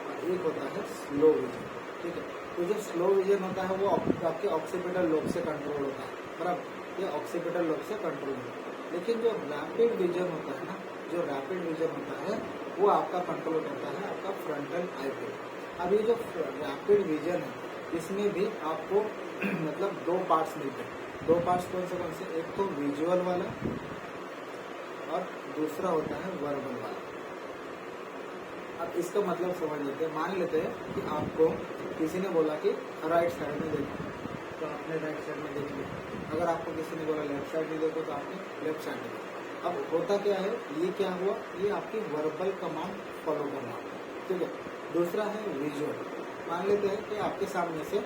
और एक होता है स्लो विजन। ठीक है, तो जो स्लो विजन होता है वो आपके ऑक्सीपिटल लोब से कंट्रोल होता है, बराबर, ये ऑक्सीपिटल लोब से कंट्रोल होता है। लेकिन जो रैपिड विजन होता है ना, जो रैपिड विजन होता है वो आपका कंट्रोल करता है आपका फ्रंटल आई फील्ड। अब ये जो रैपिड विजन है इसमें भी आपको मतलब दो पार्ट्स मिलते हैं। दो पार्ट्स कौन से? एक तो विजुअल वाला और दूसरा होता है वर्बल वाला। अब इसका मतलब समझ लेते हैं। मान लेते हैं कि आपको किसी ने बोला कि राइट साइड में देखो, तो आपने राइट साइड में देख लिया। अगर आपको किसी ने बोला लेफ्ट साइड में देखो, तो आपने लेफ्ट साइड में देखो। अब होता क्या है, ये क्या हुआ, ये आपकी वर्बल कमांड फॉलो करना होता है। ठीक है, दूसरा है विजुअल। मान लेते हैं कि आपके सामने से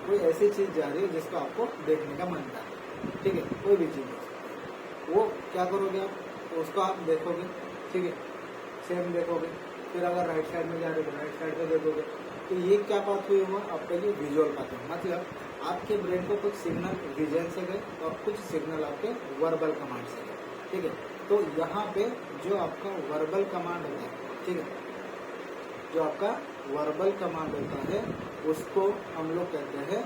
कोई ऐसी चीज़ जा रही है जिसको आपको देखने का मन कर रहा है। ठीक है, कोई भी चीज़ हो सकती है, वो क्या करोगे आप? तो उसको आप देखोगे। ठीक है, सेम देखोगे। फिर अगर राइट साइड में जा रहे हो तो राइट साइड में देखोगे। तो ये क्या बात हुई हुआ आपका ये विजुअल बात है। मतलब आपके ब्रेन को कुछ सिग्नल विजन से गए और कुछ सिग्नल आपके वर्बल कमांड से गए। ठीक है, तो यहाँ पे जो आपका वर्बल कमांड होता है, ठीक है, जो आपका वर्बल कमांड होता है उसको हम लोग कहते हैं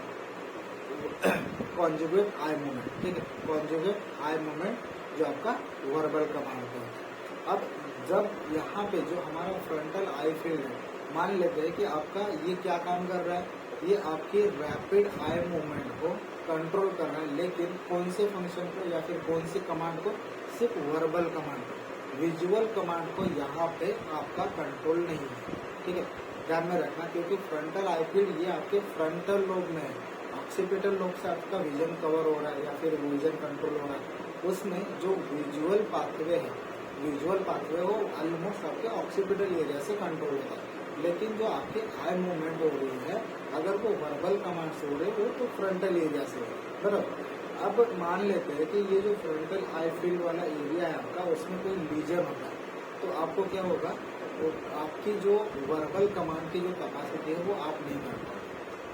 कॉन्जुगेट आई मूवमेंट। ठीक है, कॉन्जुगेट आई मूवमेंट जो आपका वर्बल कमांड होता है। अब जब यहाँ पे जो हमारा फ्रंटल आई फील्ड है, मान लेते हैं कि आपका ये क्या काम कर रहा है, ये आपकी रैपिड आई मूवमेंट को कंट्रोल कर रहा है। लेकिन कौन से फंक्शन को या फिर कौन सी कमांड को? सिर्फ वर्बल कमांड को। विजुअल कमांड को यहाँ पे आपका कंट्रोल नहीं है। ठीक है, ध्यान में रखना, क्योंकि फ्रंटल आई फील्ड ये आपके फ्रंटल लोब में है। ऑक्सीपिटल लोब से आपका विजन कवर हो रहा है या फिर विजन कंट्रोल हो रहा है। उसमें जो विजुअल पाथवे है, विजुअल पाथवे वो ऑलमोस्ट आपके ऑक्सीपिटल एरिया से कंट्रोल होता है। लेकिन जो आपकी आई मूवमेंट हो रही है, अगर वो वर्बल कमांड से हो रही है तो फ्रंटल एरिया से हो रही है, बराबर। अब मान लेते हैं कि ये जो फ्रंटल आई फील्ड वाला एरिया है आपका, उसमें कोई लीजन होता है, तो आपको क्या होगा, तो आपकी जो वर्बल कमांड की जो कैपेसिटी है वो आप नहीं कर पाओगे।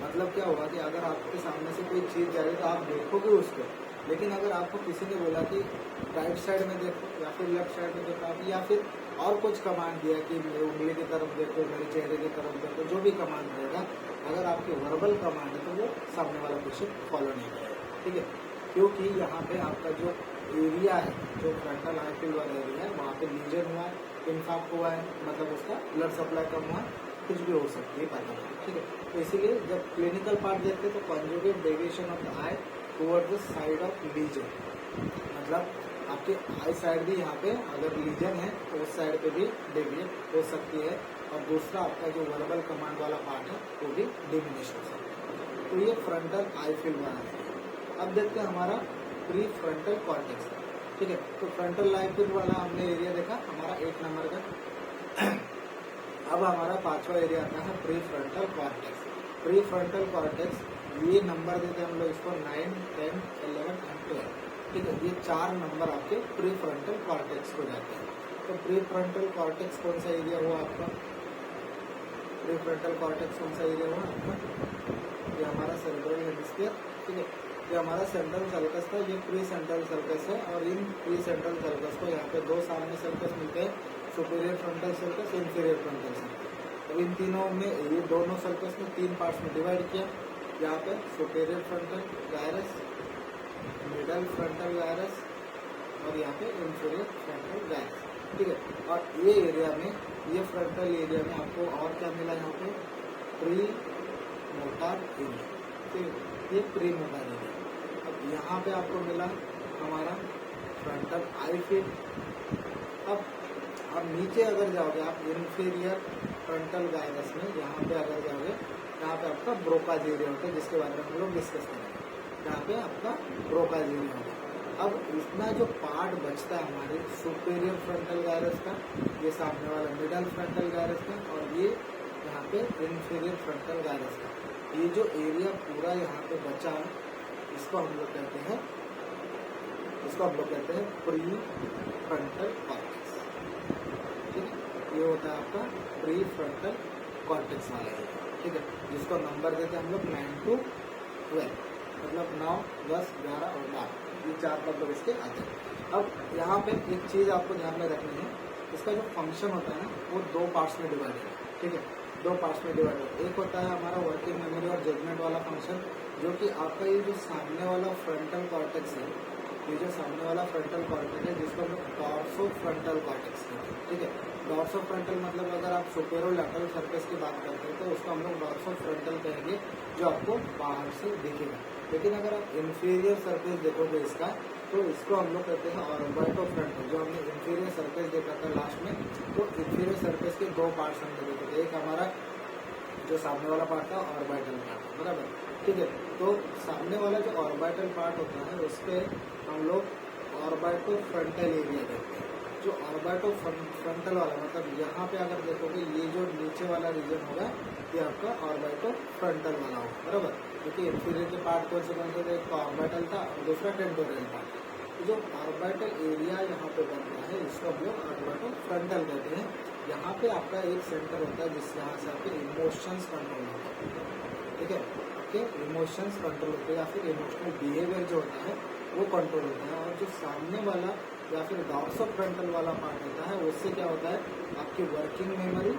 मतलब क्या होगा कि अगर आपके सामने से कोई चीज़ जा रही है तो आप देखोगे उसको, लेकिन अगर आपको किसी ने बोला कि राइट साइड में देखो या फिर लेफ्ट साइड में देखो, आप या फिर और कुछ कमांड दिया कि मेरे उंगली की तरफ देखो, मेरे चेहरे की तरफ देखो, जो भी कमांड रहेगा, अगर आपकी वर्बल कमांड है तो वो सामने वाला क्वेश्चन फॉलो नहीं करेगा। ठीक है, क्योंकि यहाँ पे आपका जो एरिया है, जो फ्रंटल आई फील्ड वाला एरिया है, वहाँ पे लीजन हुआ है, इन्फाक्ट हुआ है, मतलब उसका ब्लड सप्लाई कम हुआ है, कुछ भी हो सकती है पता नहीं। ठीक है, तो इसीलिए जब क्लिनिकल पार्ट देखते हैं तो conjugate deviation of the I toward the side of legion, मतलब आपके आई साइड भी यहाँ पे अगर लीजन है तो उस साइड पे भी डेविएट हो सकती है, और दूसरा आपका जो वर्बल कमांड वाला पार्ट है वो भी डिमिनिश हो सकता है। तो ये फ्रंटल आई फील्ड वाला है। अब देखते हैं हमारा प्री फ्रंटल कॉर्टेक्स। ठीक है, तो फ्रंटल आई फील्ड वाला हमने एरिया देखा हमारा 8 नंबर का। अब हमारा 5वां एरिया आता है pre frontal cortex. Pre frontal cortex ये नंबर देते हैं हम लोग इसको 9, 10, 11 एंड 12। ठीक है, ये 4 नंबर आपके प्री फ्रंटल कॉर्टेक्स को जाते हैं। तो प्री फ्रंटल कॉर्टेक्स कौन सा एरिया हुआ आपका? प्री फ्रंटल कॉर्टेक्स कौन सा एरिया हुआ आपका? ये हमारा सेरेब्रल हेमिस्फीयर। ठीक है, ये हमारा सेंट्रल सर्कस था, ये प्री सेंट्रल सर्कस है, और इन प्री सेंट्रल सर्कस को यहाँ पे 2 सामने सर्कस मिलते हैं, superior frontal circus, inferior frontal circus. तो इन तीनों में, ये दोनों सर्कस में 3 पार्ट्स में डिवाइड किया। यहाँ पे superior frontal gyrus, middle frontal gyrus, और यहाँ पे इंफीरियर फ्रंटल गायरस। ठीक है, और ये एरिया में, ये फ्रंटल एरिया में आपको और क्या मिला? यहाँ पे प्री मोटार एरिया। ठीक है, ये प्री मोटार एरिया। अब यहाँ पे आपको मिला हमारा फ्रंटल आई फील्ड। अब आप नीचे अगर जाओगे, आप इंफीरियर फ्रंटल गायरस में यहाँ पे अगर जाओगे, यहाँ पे आपका ब्रोकाज एरिया होता है, जिसके बारे में हम लोग डिस्कस करेंगे। यहाँ पे आपका ब्रोकाज एरिया होगा। अब इतना जो पार्ट बचता है हमारे सुपीरियर फ्रंटल गायरस का, ये सामने वाला मिडल फ्रंटल गायरस का, और ये यहाँ पे इंफीरियर फ्रंटल गायरस का। ये जो एरिया पूरा यहाँ पे बचा है इसको हम लोग कहते हैं प्री फ्रंटल कॉर्टेक्स। ठीक है, ये होता है आपका प्री फ्रंटल कॉर्टेक्स वाला एरिया। ठीक है, जिसको नंबर देते हैं हम लोग 9 to 12, मतलब 9, 10, 11 और 12, ये 4 मतलब इसके आते हैं। अब यहाँ पे एक चीज़ आपको ध्यान में रखनी है, इसका जो फंक्शन होता है वो 2 पार्ट्स में डिवाइडेड है। ठीक है, 2 पार्ट्स में डिवाइडेड है। एक होता है हमारा वर्किंग मेमोरी और जजमेंट वाला फंक्शन, जो कि आपका ये जो सामने वाला फ्रंटल कॉर्टेक्स है, ये जो सामने वाला फ्रंटल कॉर्टेक्स है जिसको हम लोग डॉर्सो फ्रंटल कॉर्टेक्स कहते हैं। ठीक है, डॉर्सो फ्रंटल मतलब अगर आप सुपेरो लैटरल सरफेस की बात करते हैं तो उसको हम लोग डॉर्सो फ्रंटल कहेंगे, जो आपको बाहर से दिखेगा। लेकिन अगर आप इंफीरियर सरफेस देखोगे इसका, तो इसको हम लोग कहते हैं ऑर्बिटो फ्रंटल। जो हमने इंफीरियर सरफेस देखा था लास्ट में, तो इंफीरियर सरफेस के 2 पार्ट्स हमने देखे थे। एक हमारा जो सामने वाला पार्ट था ऑर्बिटल पार्ट, बराबर। ठीक है, तो सामने वाला जो ऑर्बिटल पार्ट होता है उस पर हम लोग ऑर्बिटो फ्रंटल एरिया देखते हैं। जो ऑर्बिटो फ्रंटल वाला मतलब यहाँ पे अगर देखोगे ये जो नीचे वाला रीजन होगा ये आपका ऑर्बिटो फ्रंटल वाला होगा, बराबर। क्योंकि इंफीरियर के पार्ट कौन से थे, एक ऑर्बिटल था और दूसरा टेंटोरियल पार्ट। तो जो ऑर्बिटल एरिया यहाँ पे बन रहा है इसको हम लोग ऑर्बिटो फ्रंटल कहते हैं। यहाँ पे आपका एक सेंटर होता है जिस यहाँ से आपके इमोशंस कंट्रोल होता है। ठीक है, आपके इमोशंस कंट्रोल होते हैं या फिर इमोशनल बिहेवियर जो होता है वो कंट्रोल होता है। और जो सामने वाला या फिर डॉर्सो फ्रंटल वाला पार्ट होता है उससे क्या होता है, आपकी वर्किंग मेमोरी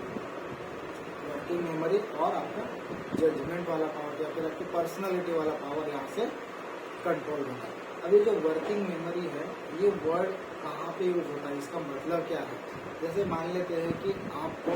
और आपका जजमेंट वाला पावर या फिर आपकी पर्सनालिटी वाला पावर यहाँ से कंट्रोल होता है। अभी जो वर्किंग मेमोरी है ये वर्ड कहाँ पे यूज होता है, इसका मतलब क्या है। जैसे मान लेते हैं कि आपको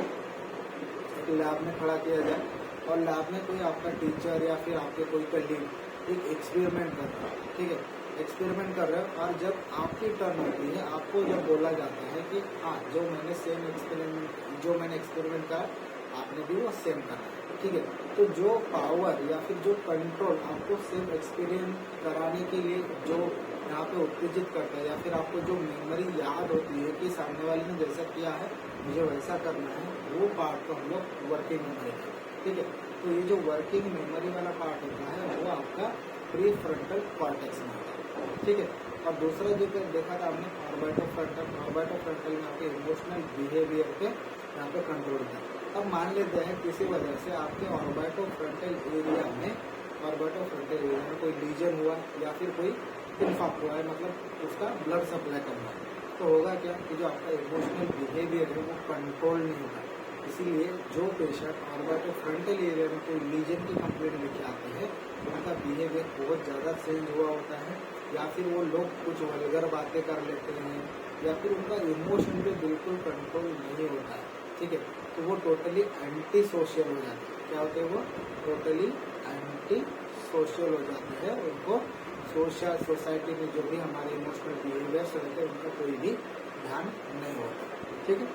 एक लैब में खड़ा किया जाए और लैब में कोई आपका टीचर या फिर आपके कोई कलीग एक एक्सपेरिमेंट कर रहा है। ठीक है, एक्सपेरिमेंट कर रहे हो और जब आपकी टर्न होती है आपको जब बोला जाता है कि हाँ जो मैंने एक्सपेरिमेंट करा आपने भी वो सेम करा। ठीक है, तो जो पावर या फिर जो कंट्रोल आपको सेम एक्सपीरियंस कराने के लिए जो यहाँ पे उत्तेजित करता है या फिर आपको जो मेमोरी याद होती है कि सामने वाले ने जैसा किया है मुझे वैसा करना है, वो पार्ट को हम लोग वर्किंग मेमोरी कहते हैं। ठीक है, तो ये जो वर्किंग मेमोरी वाला पार्ट होता है वो आपका प्री फ्रंटल कॉर्टेक्स में होता है। ठीक है, और दूसरा जो देखा था हमने ऑर्बिटो फ्रंटल में आपके इमोशनल बिहेवियर पे यहाँ पे कंट्रोल था। अब मान लेते हैं किसी वजह से आपके ऑर्बिटो फ्रंटल एरिया में कोई लीजन हुआ या फिर कोई इन्फेक्ट हुआ है, मतलब उसका ब्लड सप्लाई कम हुआ, तो होगा क्या कि जो आपका इमोशनल बिहेवियर है वो कंट्रोल नहीं होगा। इसीलिए जो पेशेंट ऑर्बिटो फ्रंटल एरिया में कोई लीजन की कंप्लेंट लेके आते हैं उनका बिहेवियर बहुत ज़्यादा चेंज हुआ होता है, या फिर वो लोग कुछ वल्गर बातें कर लेते हैं, या फिर उनका इमोशन पे बिल्कुल कंट्रोल नहीं होता है। ठीक है, तो वो टोटली एंटी सोशल हो जाते हैं। क्या होते हैं वो टोटली एंटी सोशल हो जाते हैं। उनको सोसाइटी में जो भी हमारे इमोशनल बिहेवियर्स रहते हैं उनका कोई भी ध्यान नहीं होता। ठीक है,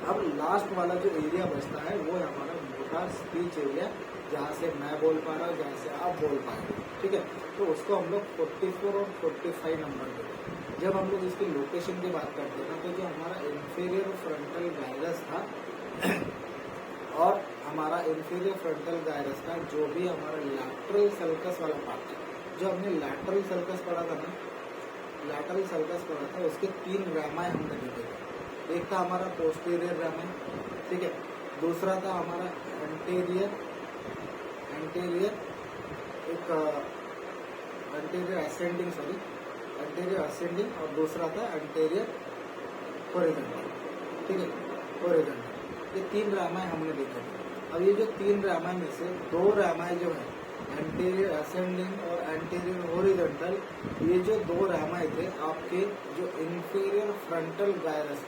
अब लास्ट वाला जो एरिया बचता है वो है हमारा मोटार स्पीच एरिया, जहाँ से मैं बोल पा रहा हूँ, जहाँ से आप बोल पाएंगे। ठीक है, तो उसको हम लोग 44 और 45 नंबर देते हैं। जब हम लोग इसकी लोकेशन की बात करते हैं ना, तो जो हमारा इंफीरियर फ्रंटल गायरस था और हमारा इंफीरियर फ्रंटल गायरस का जो भी हमारा लैटरल सल्कस वाला पार्ट है, जो हमने लैटरल सल्कस पढ़ा था उसके 3 रैमाए हमने देखे थे। एक था हमारा पोस्टीरियर रैमाए, ठीक है, दूसरा था हमारा एंटीरियर असेंडिंग और दूसरा था एंटीरियर हॉरिजॉन्टल। ठीक है, हॉरिजॉन्टल। ये 3 रामाएं हमने देखे थे। अब ये जो 3 रामाएं में से 2 रामाएं जो है एंटीरियर असेंडिंग और एंटीरियर हॉरिजॉन्टल, ये जो 2 रामाएं थे आपके जो इंफीरियर फ्रंटल गायरस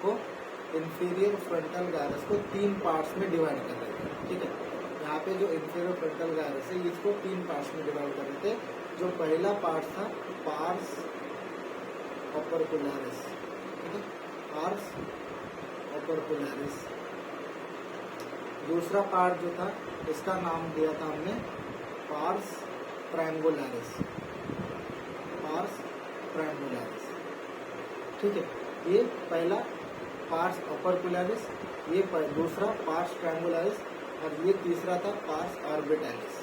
को 3 पार्ट्स में डिवाइड कर रहे थे। ठीक है, यहाँ पे जो इंफीरियर फ्रंटल गायरस है इसको 3 पार्ट्स में डिवाइड कर रहे थे। जो पहला पार्ट था पार्स ओपर्कुलरिस, ठीक है, पार्स ओपर्कुलरिस। दूसरा पार्ट जो था इसका नाम दिया था हमने पार्स ट्रायंगुलरिस। ठीक है, ये पहला पार्स ओपर्कुलरिस, ये दूसरा पार्स ट्रायंगुलरिस, और ये तीसरा था पार्स ऑर्बिटैलिस,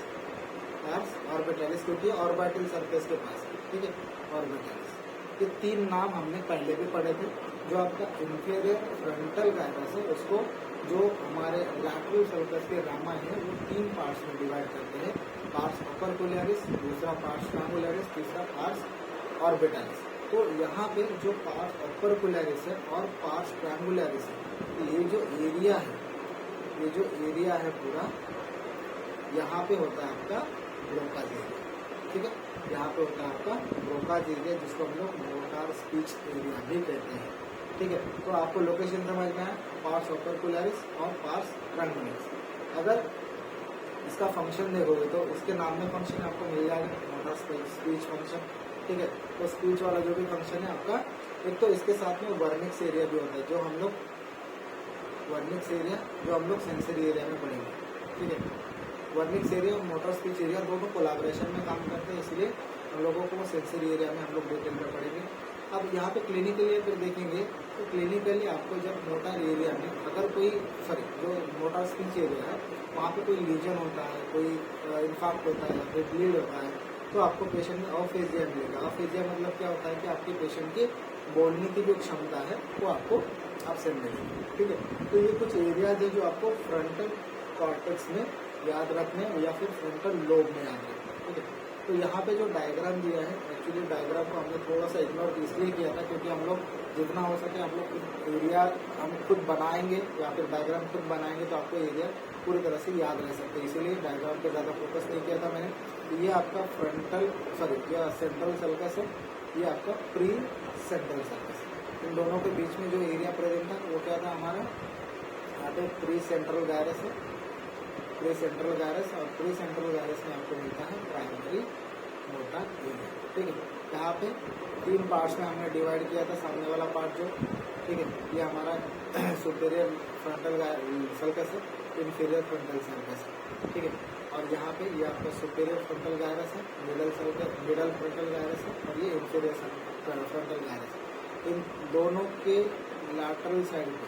पार्स ऑर्बिटैलिस क्योंकि ऑर्बिटल सरफेस के पास है, ठीक है, ऑर्बिटैलिस। ये 3 नाम हमने पहले भी पढ़े थे। जो आपका इंफीरियर फ्रंटल गायरस है उसको जो हमारे लैटरल सर्कस के रामा है वो 3 पार्ट्स में डिवाइड करते हैं, पार्स ओपर्कुलरिस, दूसरा पार्स ट्रांगुलरिस, तीसरा पार्स ऑर्बिटैलिस। तो यहाँ पे जो पार्स ओपर्कुलरिस है और पार्स ट्रांगुलरिस है, ये जो एरिया है, ये जो एरिया है पूरा, यहाँ पे होता है आपका ब्रोकाज एरिया, ठीक है, यहाँ पे होता है आपका ब्रोकाज एरिया जिसको हम लोग मोटार स्पीच एरिया भी कहते हैं, ठीक है। तो आपको लोकेशन समझ में आया, पार्स ओपर्कुलरिस और पार्स ट्रांगुलरिस। अगर इसका फंक्शन देखोगे तो इसके नाम में फंक्शन आपको मिल जाएगा, मोटार स्पीच फंक्शन, ठीक है। तो स्पीच वाला जो भी फंक्शन है आपका, एक तो इसके साथ में वर्निक्स एरिया भी होता है, जो हम लोग वर्निक्स एरिया जो हम लोग सेंसरी एरिया में पढ़ेंगे, ठीक है। वर्निक्स एरिया और मोटर स्पीच एरिया दोनों कोलैबोरेशन में काम करते हैं, इसलिए हम लोगों को सेंसरी एरिया में हम लोग डिटेल में पढ़ेंगे। अब यहाँ पे क्लिनिकली अगर देखेंगे तो क्लिनिकली आपको जब मोटर एरिया में अगर कोई जो मोटर स्पीच एरिया है वहाँ पे कोई लीजन होता है, कोई इन्फाक्ट होता है या फिर ब्लीड होता है, तो आपको पेशेंट में अफेजिया मिलेगा। अफेजिया मतलब क्या होता है कि आपके पेशेंट की बोलने की जो क्षमता है वो आपको एब्सेंट मिलेगी, ठीक है। तो ये कुछ एरियाज है जो आपको फ्रंटल कॉर्टेक्स में याद रखने या फिर फ्रंटल लोब में याद रखने, ठीक है। तो यहाँ पे जो डायग्राम दिया है, एक्चुअली डायग्राम को हमने थोड़ा सा इग्नोर इसलिए किया था क्योंकि हम लोग जितना हो सके हम लोग एरिया हम खुद बनाएंगे या फिर डायग्राम खुद बनाएंगे तो आपको एरिया पूरी तरह से याद रह सकते हैं, इसीलिए डायग्राम पे ज़्यादा फोकस नहीं किया था मैंने। तो ये आपका ये सेंट्रल सर्कस है, ये आपका प्री सेंट्रल सर्कस। इन दोनों के बीच में जो एरिया प्रेजेंट था वो क्या था हमारा, यहाँ पे प्री सेंट्रल गायरस है, प्री सेंट्रल गायरस, और प्री सेंट्रल गायरस में आपको मिलता है प्राइमरी मोटार एरिया, ठीक है। यहाँ पे 3 पार्ट्स में हमने डिवाइड किया था, सामने वाला पार्ट जो, ठीक है, ये हमारा सुपेरियर फ्रंटल सर्कस है, इंफीरियर फ्रंटल सर्कस है, ठीक है। और यहाँ पे ये आपका सुपेरियर फ्रंटल गायरस है, मिडल फ्रंटल गायरस है, और ये इंफीरियर फ्रंटल गायरस है। इन दोनों के लैटरल साइड पे,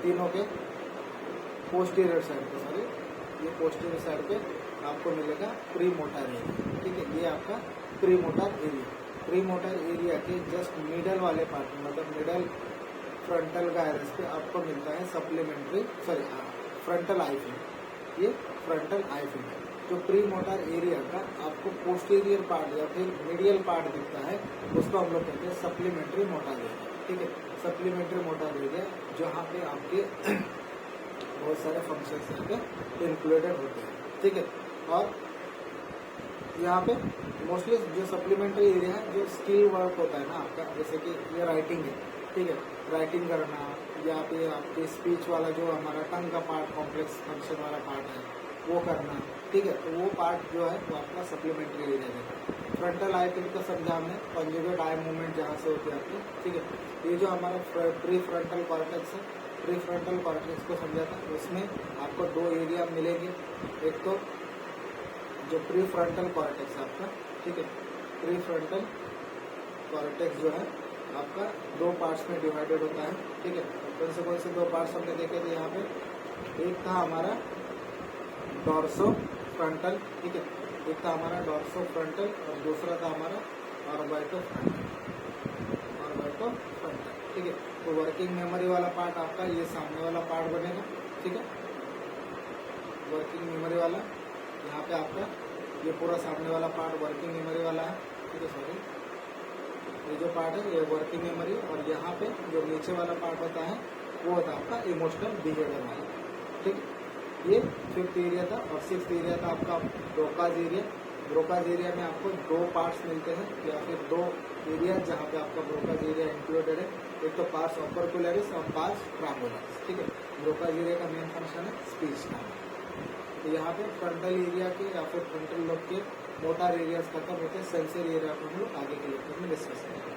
तीनों के पोस्टीरियर साइड पे, ये पोस्टीरियर साइड पे आपको मिलेगा प्री मोटार एरिया, ठीक है। ये आपका pre motor area, pre motor area के जस्ट मिडल वाले पार्ट में मतलब मिडल फ्रंटल गायरस पे आपको मिलता है सप्लीमेंट्री फ्रंटल आई फिन। ये फ्रंटल आई फिन है। जो प्री मोटार एरिया का आपको पोस्टीरियर पार्ट या फिर मीडियल पार्ट दिखता है उसको हम लोग कहते हैं सप्लीमेंट्री मोटार एरिया, ठीक है। सप्लीमेंट्री मोटार एरिया जहाँ पे आपके बहुत सारे फंक्शंस यहाँ पे इंक्लूडेड होते हैं, ठीक है। और यहाँ पे मोस्टली जो सप्लीमेंट्री एरिया है जो स्किल वर्क होता है ना आपका, जैसे कि ये राइटिंग है, ठीक है, राइटिंग करना या फिर आपके स्पीच वाला जो हमारा टंग का पार्ट कॉम्प्लेक्स फंक्शन वाला पार्ट है वो करना, ठीक है। तो वो पार्ट जो है वो आपका सप्लीमेंट्री एरिया है। फ्रंटल आई फिन का समझा हमने, कंजुगेट आई मूवमेंट जहाँ से होती है आपकी, ठीक है। ये जो हमारा प्री फ्रंटल कॉर्टेक्स है, प्री फ्रंटल कॉर्टेक्स को समझा था, उसमें आपको 2 एरिया मिलेंगे। एक तो जो प्री फ्रंटल कॉर्टेक्स आपका, ठीक है, प्री फ्रंटल कॉर्टेक्स जो है आपका 2 पार्ट्स में डिवाइडेड होता है, ठीक है। कौन से 2 पार्ट्स हमने देखे थे यहाँ पे, एक था हमारा डॉर्सो फ्रंटल, ठीक है, एक था हमारा डॉर्सो फ्रंटल और दूसरा था हमारा ऑर्बिटो फ्रंटल, ठीक है। तो वर्किंग मेमोरी वाला पार्ट आपका ये सामने वाला पार्ट बनेगा, ठीक है। वर्किंग मेमोरी वाला यहाँ पे आपका ये पूरा सामने वाला पार्ट वर्किंग मेमोरी वाला है, ठीक है। सॉरी, ये जो पार्ट है ये वर्किंग मेमोरी, और यहाँ पे जो नीचे वाला पार्ट होता है वो होता है आपका इमोशनल बिहेवियर वाला, ठीक। ये 5th एरिया था। और 6th एरिया था आपका ब्रोकाज एरिया। ब्रोकाज एरिया में आपको 2 पार्ट्स मिलते हैं या फिर 2 एरिया जहाँ पे आपका ब्रोकाज एरिया इंक्लूडेड है, एक तो पार्स ओपर्कुलरिस और पार्स ट्रांगुलरिस, ठीक है। ब्रोकाज एरिया का मेन फंक्शन है स्पीच का। तो यहाँ पे फ्रंटल एरिया के या फिर फ्रंटल लोब के मोटार एरियाज खत्म होते हैं, सेंसरी एरिया को हम लोग आगे के लेक्चर में डिस्कस करेंगे।